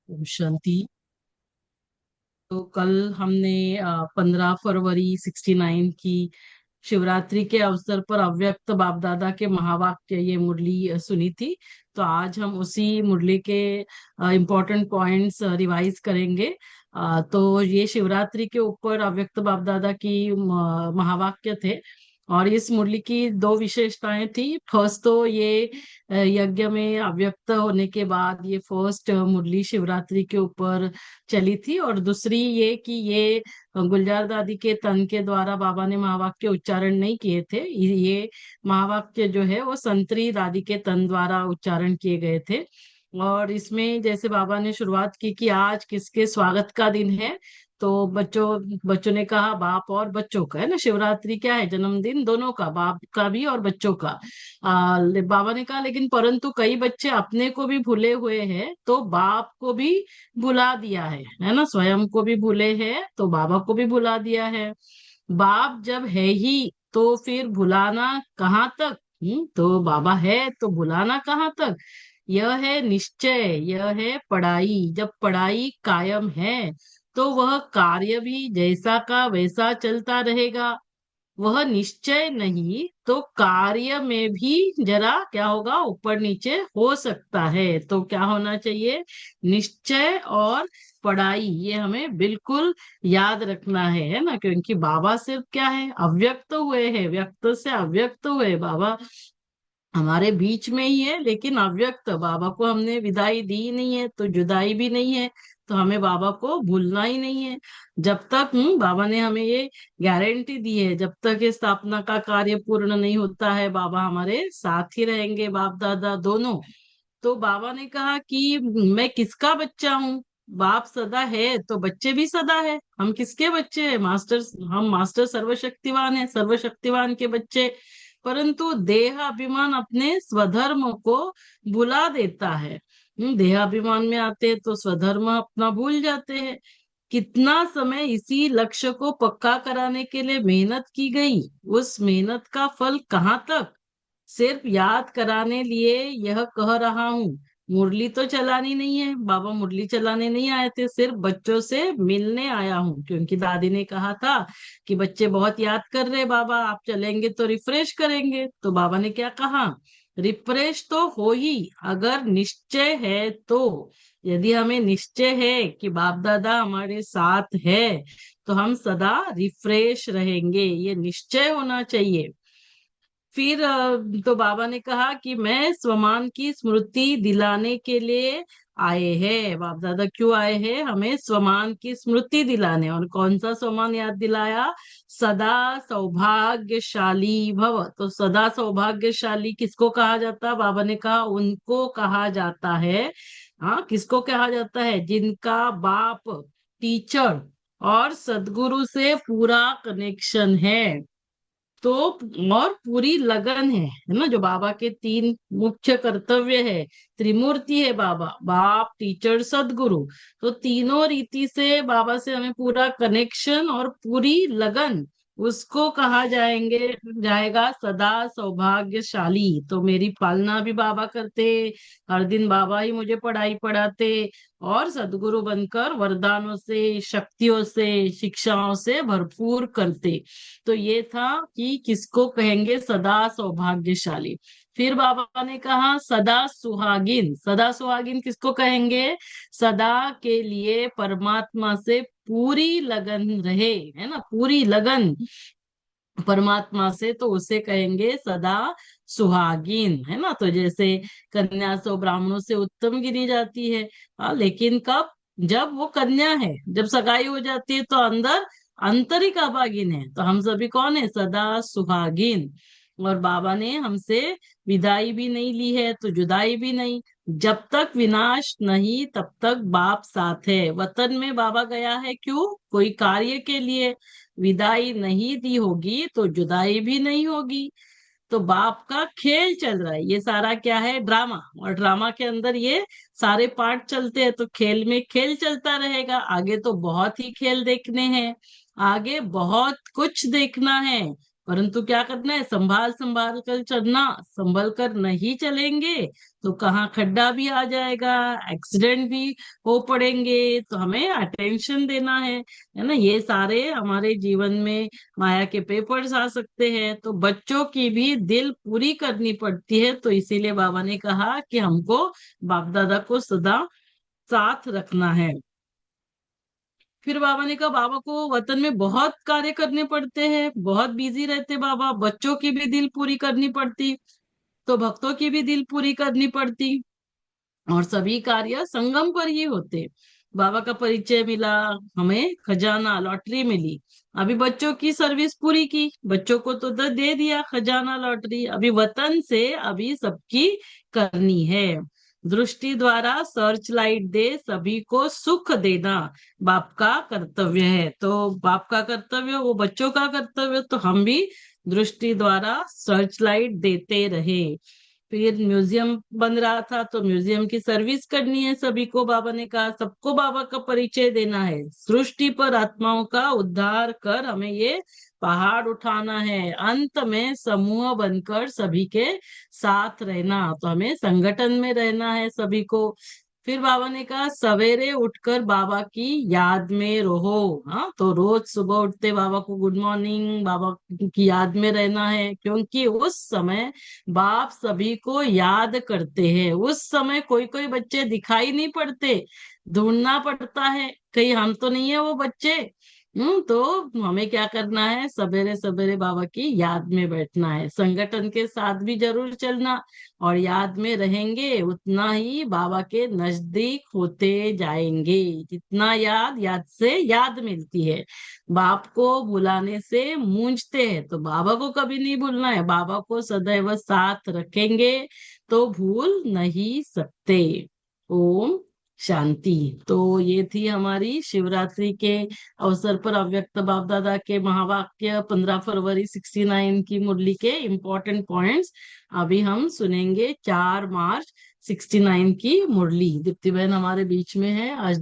ओम शांति। तो कल हमने 15 फरवरी 69 की शिवरात्रि के अवसर पर अव्यक्त बाप दादा के महावाक्य ये मुरली सुनी थी। तो आज हम उसी मुरली के इम्पोर्टेंट पॉइंट्स रिवाइज करेंगे। तो ये शिवरात्रि के ऊपर अव्यक्त बाप दादा की महावाक्य थे। और इस मुरली की दो विशेषताएं थी। फर्स्ट तो ये यज्ञ में अव्यक्त होने के बाद ये फर्स्ट मुरली शिवरात्रि के ऊपर चली थी। और दूसरी ये कि ये गुलजार दादी के तन के द्वारा बाबा ने महावाक्य उच्चारण नहीं किए थे। ये महावाक्य जो है वो संतरी दादी के तन द्वारा उच्चारण किए गए थे। और इसमें जैसे बाबा ने शुरुआत की कि आज किसके स्वागत का दिन है। तो बच्चों बच्चों ने कहा बाप और बच्चों का है ना। शिवरात्रि क्या है, जन्मदिन दोनों का, बाप का भी और बच्चों का। बाबा ने कहा लेकिन परंतु कई बच्चे अपने को भी भूले हुए हैं तो बाप को भी भुला दिया है ना। स्वयं को भी भूले हैं तो बाबा को भी भुला दिया है। बाप जब है ही तो फिर भुलाना कहाँ तक। तो बाबा है तो भुलाना कहाँ तक। यह है निश्चय, यह है पढ़ाई। जब पढ़ाई कायम है तो वह कार्य भी जैसा का वैसा चलता रहेगा। वह निश्चय नहीं तो कार्य में भी जरा क्या होगा, ऊपर नीचे हो सकता है। तो क्या होना चाहिए, निश्चय और पढ़ाई, ये हमें बिल्कुल याद रखना है ना। क्योंकि बाबा सिर्फ क्या है, अव्यक्त हुए हैं, व्यक्त से अव्यक्त हुए। बाबा हमारे बीच में ही है लेकिन अव्यक्त। बाबा को हमने विदाई दी नहीं है तो जुदाई भी नहीं है। तो हमें बाबा को भूलना ही नहीं है। जब तक बाबा ने हमें ये गारंटी दी है, जब तक ये स्थापना का कार्य पूर्ण नहीं होता है बाबा हमारे साथ ही रहेंगे, बाप दादा दोनों। तो बाबा ने कहा कि मैं किसका बच्चा हूँ। बाप सदा है तो बच्चे भी सदा है। हम किसके बच्चे हैं, मास्टर। हम मास्टर सर्वशक्तिवान है, सर्वशक्तिवान के बच्चे। परंतु देह अभिमान अपने स्वधर्म को भुला देता है। देह अभिमान में आते हैं तो स्वधर्म अपना भूल जाते हैं। कितना समय इसी लक्ष्य को पक्का कराने के लिए मेहनत की गई, उस मेहनत का फल कहाँ तक। सिर्फ याद कराने लिए यह कह रहा हूँ। मुरली तो चलानी नहीं है, बाबा मुरली चलाने नहीं आए थे, सिर्फ बच्चों से मिलने आया हूँ। क्योंकि दादी ने कहा था कि बच्चे बहुत याद कर रहे बाबा, आप चलेंगे तो रिफ्रेश करेंगे। तो बाबा ने क्या कहा, रिफ्रेश तो हो ही अगर निश्चय है तो। यदि हमें निश्चय है कि बाप दादा हमारे साथ है तो हम सदा रिफ्रेश रहेंगे, ये निश्चय होना चाहिए। फिर तो बाबा ने कहा कि मैं स्वमान की स्मृति दिलाने के लिए आए हैं। बाप दादा क्यों आए हैं, हमें स्वमान की स्मृति दिलाने। और कौन सा स्वमान याद दिलाया, सदा सौभाग्यशाली भव। तो सदा सौभाग्यशाली किसको कहा जाता है, बाबा ने कहा उनको कहा जाता है। हाँ, किसको कहा जाता है, जिनका बाप टीचर और सदगुरु से पूरा कनेक्शन है। तो और पूरी लगन है ना। जो बाबा के तीन मुख्य कर्तव्य है, त्रिमूर्ति है बाबा, बाप टीचर सदगुरु। तो तीनों रीति से बाबा से हमें पूरा कनेक्शन और पूरी लगन, उसको कहा जाएगा सदा सौभाग्यशाली। तो मेरी पालना भी बाबा करते, हर दिन बाबा ही मुझे पढ़ाई पढ़ाते और सदगुरु बनकर वरदानों से, शक्तियों से, शिक्षाओं से भरपूर करते। तो ये था कि किसको कहेंगे सदा सौभाग्यशाली। फिर बाबा ने कहा सदा सुहागिन। सदा सुहागिन किसको कहेंगे, सदा के लिए परमात्मा से पूरी लगन रहे, है ना, पूरी लगन परमात्मा से, तो उसे कहेंगे सदा सुहागिन, है ना। तो जैसे कन्या सो ब्राह्मणों से उत्तम गिनी जाती है। लेकिन कब, जब वो कन्या है, जब सगाई हो जाती है तो अंदर आंतरिक अभागिन है। तो हम सभी कौन है, सदा सुहागिन। और बाबा ने हमसे विदाई भी नहीं ली है तो जुदाई भी नहीं। जब तक विनाश नहीं तब तक बाप साथ है। वतन में बाबा गया है क्यों, कोई कार्य के लिए। विदाई नहीं दी होगी तो जुदाई भी नहीं होगी। तो बाप का खेल चल रहा है, ये सारा क्या है, ड्रामा। और ड्रामा के अंदर ये सारे पार्ट चलते हैं। तो खेल में खेल चलता रहेगा। आगे तो बहुत ही खेल देखने हैं, आगे बहुत कुछ देखना है। परंतु क्या करना है, संभाल संभाल कर चलना। संभल कर नहीं चलेंगे तो कहाँ खड्डा भी आ जाएगा, एक्सीडेंट भी हो पड़ेंगे, तो हमें अटेंशन देना है ना। ये सारे हमारे जीवन में माया के पेपर्स आ सकते हैं, तो बच्चों की भी दिल पूरी करनी पड़ती है। तो इसीलिए बाबा ने कहा कि हमको बाप दादा को सदा साथ रखना है। फिर बाबा ने कहा बाबा को वतन में बहुत कार्य करने पड़ते हैं, बहुत बिजी रहते बाबा, बच्चों की भी दिल पूरी करनी पड़ती, तो भक्तों की भी दिल पूरी करनी पड़ती, और सभी कार्य संगम पर ही होते। बाबा का परिचय मिला, हमें खजाना लॉटरी मिली। अभी बच्चों की सर्विस पूरी की, बच्चों को तो दे दिया खजाना लॉटरी, अभी वतन से अभी सबकी करनी है। दृष्टि द्वारा सर्च लाइट दे सभी को सुख देना बाप का कर्तव्य है। तो बाप का कर्तव्य, वो बच्चों का कर्तव्य, तो हम भी दृष्टि द्वारा सर्च लाइट देते रहे। फिर म्यूजियम बन रहा था, तो म्यूजियम की सर्विस करनी है सभी को। बाबा ने कहा सबको बाबा का परिचय देना है, सृष्टि पर आत्माओं का उद्धार कर हमें ये पहाड़ उठाना है, अंत में समूह बनकर सभी के साथ रहना, तो हमें संगठन में रहना है सभी को। फिर बाबा ने कहा सवेरे उठकर बाबा की याद में रहो। हाँ, तो रोज सुबह उठते बाबा को गुड मॉर्निंग, बाबा की याद में रहना है, क्योंकि उस समय बाप सभी को याद करते हैं। उस समय कोई कोई बच्चे दिखाई नहीं पड़ते, ढूंढना पड़ता है, कहीं हम तो नहीं है वो बच्चे। तो हमें क्या करना है, सवेरे सवेरे बाबा की याद में बैठना है, संगठन के साथ भी जरूर चलना, और याद में रहेंगे उतना ही बाबा के नजदीक होते जाएंगे। जितना याद, याद से याद मिलती है। बाप को बुलाने से मूंझते हैं, तो बाबा को कभी नहीं भूलना है, बाबा को सदैव साथ रखेंगे तो भूल नहीं सकते। ओम शांति। तो ये थी हमारी शिवरात्रि के अवसर पर अव्यक्त बाप दादा के महावाक्य 15 फरवरी 69 की मुरली के इम्पोर्टेंट पॉइंट्स। अभी हम सुनेंगे 4 मार्च 69 की मुरली। दीप्ति बहन हमारे बीच में है आज।